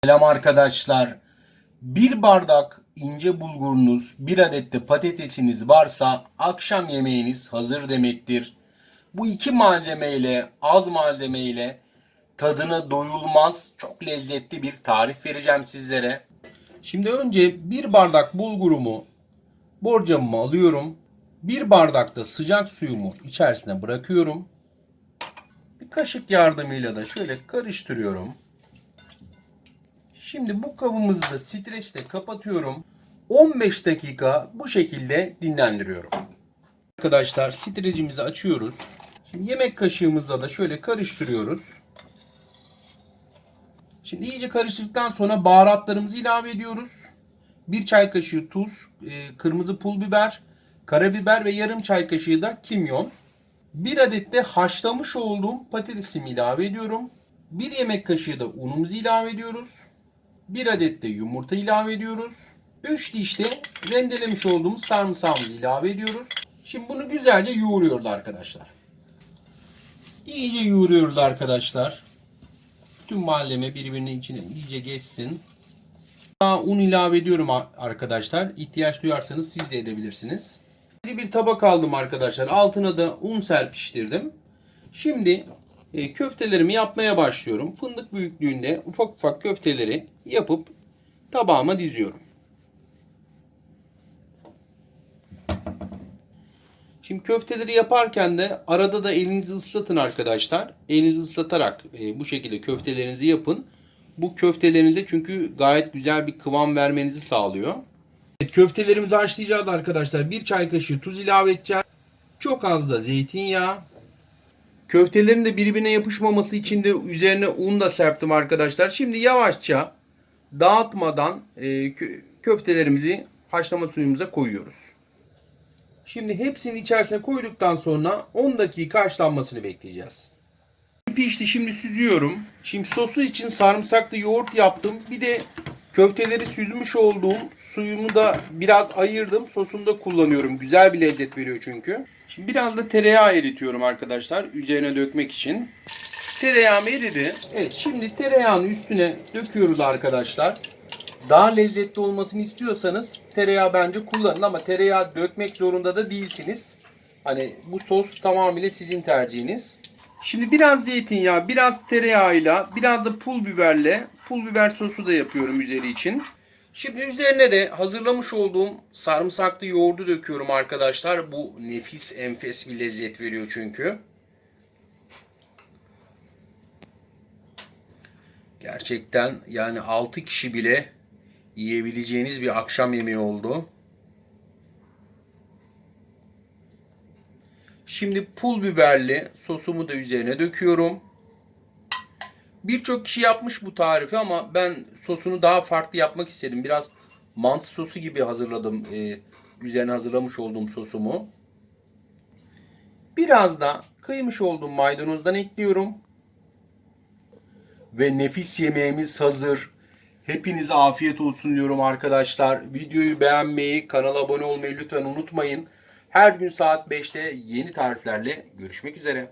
Selam arkadaşlar. Bir bardak ince bulgurunuz, bir adet de patatesiniz varsa akşam yemeğiniz hazır demektir. Bu iki malzemeyle, az malzemeyle tadına doyulmaz, çok lezzetli bir tarif vereceğim sizlere. Şimdi önce bir bardak bulgurumu borcamıma alıyorum. Bir bardak da sıcak suyumu içerisine bırakıyorum. Bir kaşık yardımıyla da şöyle karıştırıyorum. Şimdi bu kabımızı da streçle kapatıyorum. 15 dakika bu şekilde dinlendiriyorum. Arkadaşlar streçimizi açıyoruz. Şimdi yemek kaşığımızla da şöyle karıştırıyoruz. Şimdi iyice karıştırdıktan sonra baharatlarımızı ilave ediyoruz. 1 çay kaşığı tuz, kırmızı pul biber, karabiber ve yarım çay kaşığı da kimyon. 1 adet de haşlamış olduğum patatesimi ilave ediyorum. 1 yemek kaşığı da unumuzu ilave ediyoruz. 1 adet de yumurta ilave ediyoruz. 3 diş de rendelemiş olduğumuz sarımsağımızı ilave ediyoruz. Şimdi bunu güzelce yoğuruyoruz arkadaşlar. İyice yoğuruyoruz arkadaşlar. Tüm malzeme birbirinin içine iyice geçsin. Un ilave ediyorum arkadaşlar. İhtiyaç duyarsanız siz de edebilirsiniz. Bir tabak aldım arkadaşlar. Altına da un serpiştirdim. Şimdi köftelerimi yapmaya başlıyorum. Fındık büyüklüğünde ufak ufak köfteleri yapıp tabağıma diziyorum. Şimdi köfteleri yaparken de arada da elinizi ıslatın arkadaşlar. Elinizi ıslatarak bu şekilde köftelerinizi yapın. Bu köftelerinize çünkü gayet güzel bir kıvam vermenizi sağlıyor. Evet, köftelerimizi haşlayacağız arkadaşlar. 1 çay kaşığı tuz ilave edeceğiz. Çok az da zeytinyağı. Köftelerin de birbirine yapışmaması için de üzerine un da serptim arkadaşlar. Şimdi yavaşça dağıtmadan köftelerimizi haşlama suyumuza koyuyoruz. Şimdi hepsini içerisine koyduktan sonra 10 dakika haşlanmasını bekleyeceğiz. Pişti, şimdi süzüyorum. Şimdi sosu için sarımsaklı yoğurt yaptım. Bir de köfteleri süzmüş olduğum suyumu da biraz ayırdım. Sosunu da kullanıyorum. Güzel bir lezzet veriyor çünkü. Şimdi biraz da tereyağı eritiyorum arkadaşlar. Üzerine dökmek için. Tereyağım eridi. Evet, şimdi tereyağını üstüne döküyoruz arkadaşlar. Daha lezzetli olmasını istiyorsanız tereyağı bence kullanın ama tereyağı dökmek zorunda da değilsiniz. Hani bu sos tamamıyla sizin tercihiniz. Şimdi biraz zeytinyağı, biraz tereyağıyla, biraz da pul biberle pul biber sosu da yapıyorum üzeri için. Şimdi üzerine de hazırlamış olduğum sarımsaklı yoğurdu döküyorum arkadaşlar. Bu nefis enfes bir lezzet veriyor çünkü. Gerçekten yani 6 kişi bile yiyebileceğiniz bir akşam yemeği oldu. Şimdi pul biberli sosumu da üzerine döküyorum. Birçok kişi yapmış bu tarifi ama ben sosunu daha farklı yapmak istedim. Biraz mantı sosu gibi hazırladım. Üzerine hazırlamış olduğum sosumu. Biraz da kıymış olduğum maydanozdan ekliyorum. Ve nefis yemeğimiz hazır. Hepinize afiyet olsun diyorum arkadaşlar. Videoyu beğenmeyi, kanala abone olmayı lütfen unutmayın. Her gün saat 5'te yeni tariflerle görüşmek üzere.